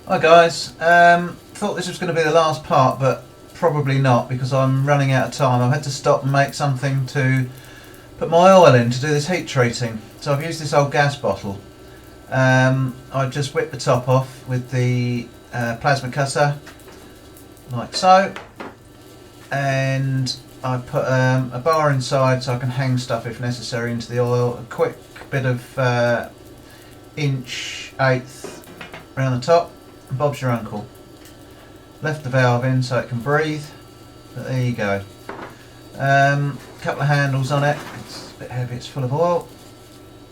Hi guys, thought this was going to be the last part, but probably not because I'm running out of time. I've had to stop and make something to put my oil in to do this heat treating. So I've used this old gas bottle. I've just whipped the top off with the plasma cutter, like so, and I put a bar inside so I can hang stuff if necessary into the oil. A quick bit of inch eighth around the top. Bob's your uncle. Left the valve in so it can breathe, but there you go. Couple of handles on it. It's a bit heavy, it's full of oil,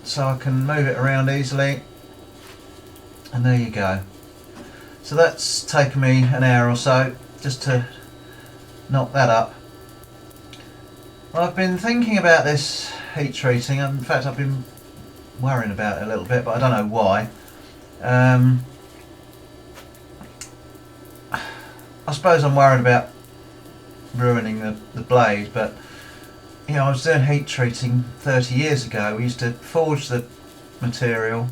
so I can move it around easily, and there you go. So that's taken me an hour or so just to knock that up. I've been thinking about this heat treating. In fact, I've been worrying about it a little bit, but I don't know why. I suppose I'm worried about ruining the blade, but you know, I was doing heat treating 30 years ago. We used to forge the material,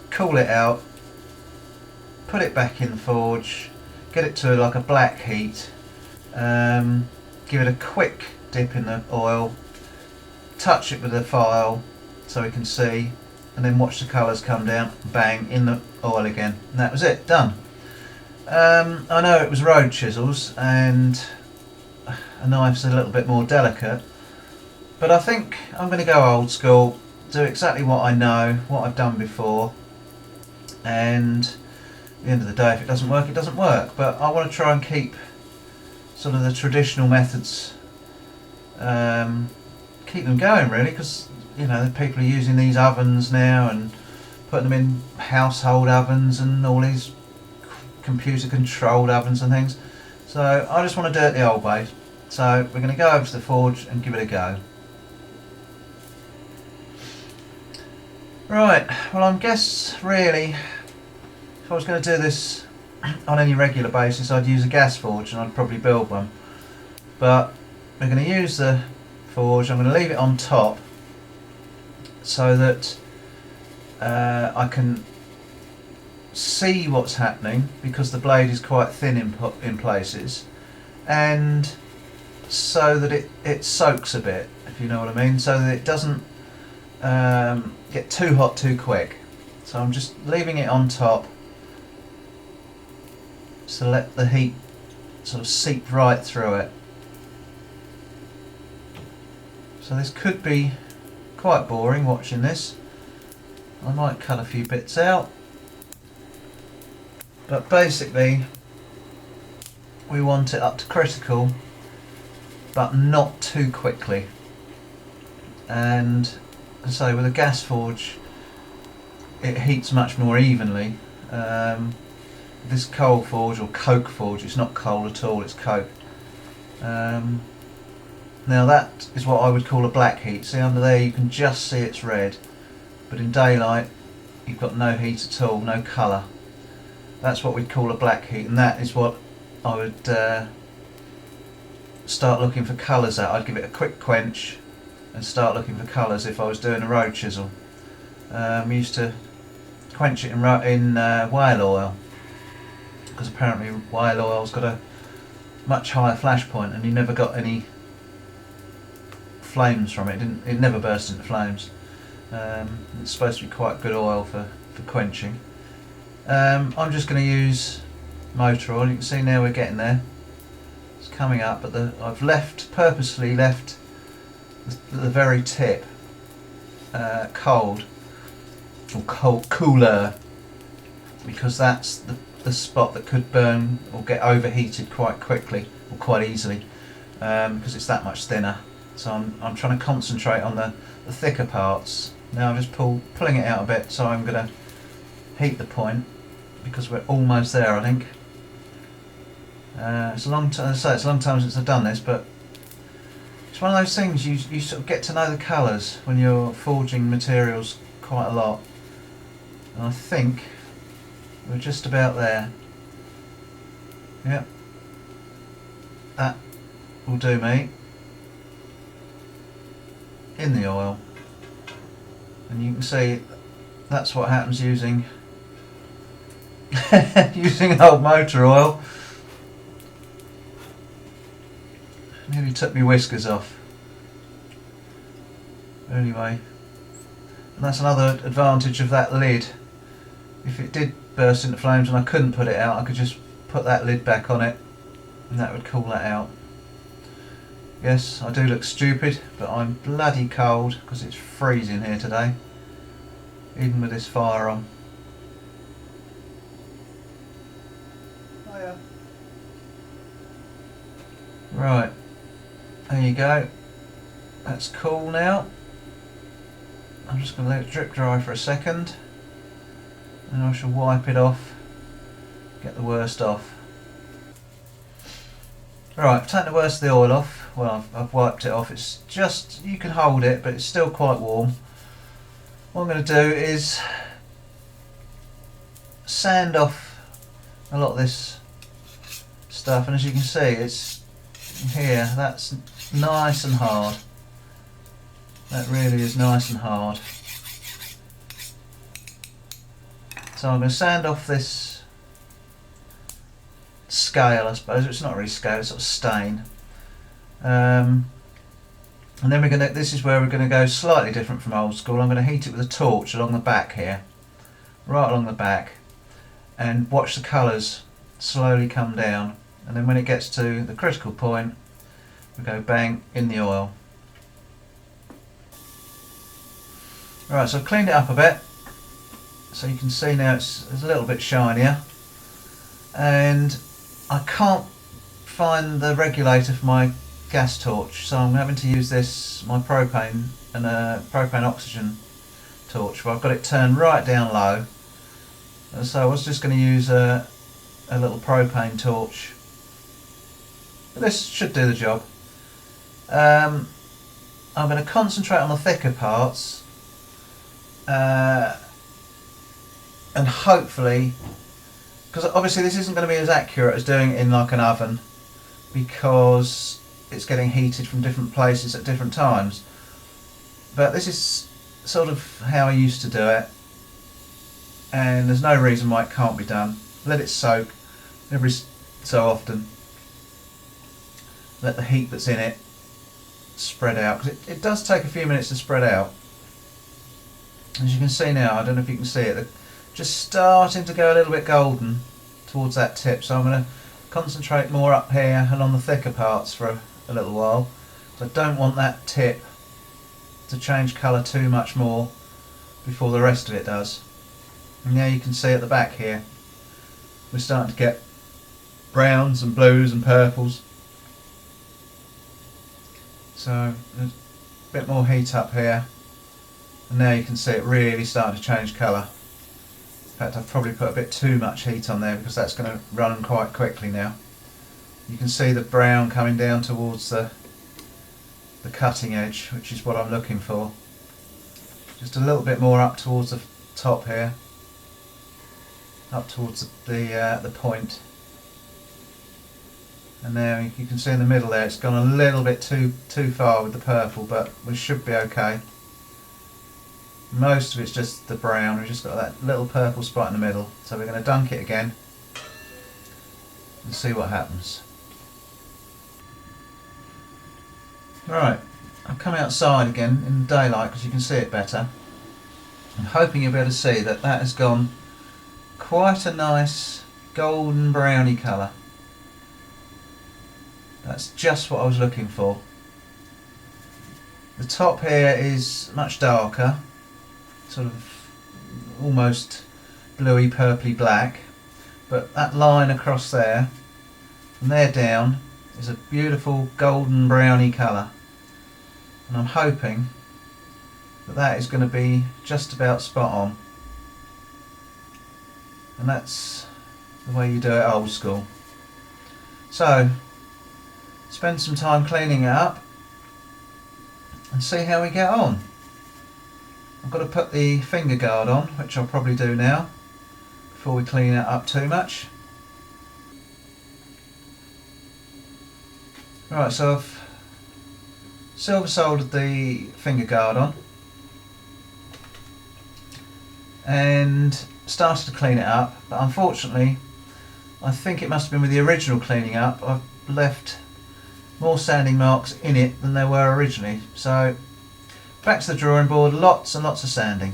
cool it out, put it back in the forge, get it to like a black heat, give it a quick dip in the oil, touch it with a file so we can see, and then watch the colours come down, bang, in the oil again, and that was it, done. I know it was road chisels and a knife's a little bit more delicate, but I think I'm going to go old school, do exactly what I know, what I've done before, and at the end of the day, if it doesn't work, it doesn't work. But I want to try and keep sort of the traditional methods, keep them going really, because you know, the people are using these ovens now and putting them in household ovens and all these computer controlled ovens and things. So I just want to do it the old way. So we're going to go over to the forge and give it a go. Right, well, I guess really if I was going to do this on any regular basis, I'd use a gas forge and I'd probably build one. But we're going to use the forge. I'm going to leave it on top so that I can see what's happening, because the blade is quite thin in places, and so that it soaks a bit, if you know what I mean, so that it doesn't get too hot too quick. So I'm just leaving it on top to let the heat sort of seep right through it. So this could be quite boring watching this. I might cut a few bits out. But basically, we want it up to critical, but not too quickly. And so with a gas forge, it heats much more evenly. This coal forge, or coke forge, it's not coal at all, it's coke. Now that is what I would call a black heat. See under there, you can just see it's red, but in daylight, you've got no heat at all, no colour. That's what we'd call a black heat, and that is what I would start looking for colours at. I'd give it a quick quench and start looking for colours if I was doing a road chisel. We used to quench it in whale oil, because apparently whale oil's got a much higher flash point and you never got any flames from it. It never burst into flames. It's supposed to be quite good oil for quenching. I'm just going to use motor oil. You can see now we're getting there. It's coming up, but I've purposely left the very tip cold, or cooler, because that's the spot that could burn or get overheated quite quickly or quite easily, because it's that much thinner. So I'm trying to concentrate on the thicker parts. Now I'm just pulling it out a bit, so I'm going to heat the point, because we're almost there, I think. It's a long time. As I say, it's a long time since I've done this, but it's one of those things you sort of get to know the colours when you're forging materials quite a lot. And I think we're just about there. Yep, that will do me. In the oil, and you can see that's what happens using using old motor oil. Nearly took my whiskers off. Anyway, and that's another advantage of that lid. If it did burst into flames and I couldn't put it out, I could just put that lid back on it and that would cool that out. Yes, I do look stupid, but I'm bloody cold because it's freezing here today, even with this fire on. Oh yeah. Right, there you go. That's cool now. I'm just going to let it drip dry for a second and I shall wipe it off, get the worst off. Right, I've taken the worst of the oil off. Well, I've wiped it off. It's just, you can hold it, but it's still quite warm. What I'm going to do is sand off a lot of this stuff, and as you can see, it's here, that's nice and hard. That really is nice and hard. So I'm going to sand off this scale, I suppose. It's not really scale, it's sort of stain. And then we're going to, this is where we're going to go slightly different from old school. I'm going to heat it with a torch along the back here, right along the back, and watch the colours slowly come down, and then when it gets to the critical point we go bang in the oil. Right, so I've cleaned it up a bit, so you can see now it's a little bit shinier, and I can't find the regulator for my gas torch, so I'm having to use this, my propane and a propane oxygen torch, where I've got it turned right down low. And so I was just going to use a little propane torch, but this should do the job. I'm going to concentrate on the thicker parts, and hopefully, because obviously this isn't going to be as accurate as doing it in like an oven, because it's getting heated from different places at different times, but this is sort of how I used to do it, and there's no reason why it can't be done. Let it soak every so often, let the heat that's in it spread out, because it does take a few minutes to spread out. As you can see now, I don't know if you can see it, they're just starting to go a little bit golden towards that tip, so I'm going to concentrate more up here and on the thicker parts for a little while. So I don't want that tip to change colour too much more before the rest of it does. And now you can see at the back here we're starting to get browns and blues and purples. So there's a bit more heat up here, and now you can see it really starting to change colour. In fact, I've probably put a bit too much heat on there because that's going to run quite quickly now. You can see the brown coming down towards the cutting edge, which is what I'm looking for. Just a little bit more up towards the top here, up towards the point. And now you can see in the middle there it's gone a little bit too far with the purple, but we should be okay. Most of it's just the brown, we've just got that little purple spot in the middle, so we're going to dunk it again and see what happens. Right, I've come outside again in daylight because you can see it better. I'm hoping you'll be able to see that that has gone quite a nice golden browny colour. That's just what I was looking for. The top here is much darker, sort of almost bluey purpley black, but that line across there, from there down, is a beautiful golden browny colour, and I'm hoping that that is going to be just about spot on, and that's the way you do it old school. So spend some time cleaning it up and see how we get on. I've got to put the finger guard on, which I'll probably do now before we clean it up too much. Right, so I've silver soldered the finger guard on, and started to clean it up, but unfortunately I think it must have been with the original cleaning up, I've left more sanding marks in it than there were originally. So back to the drawing board, lots and lots of sanding.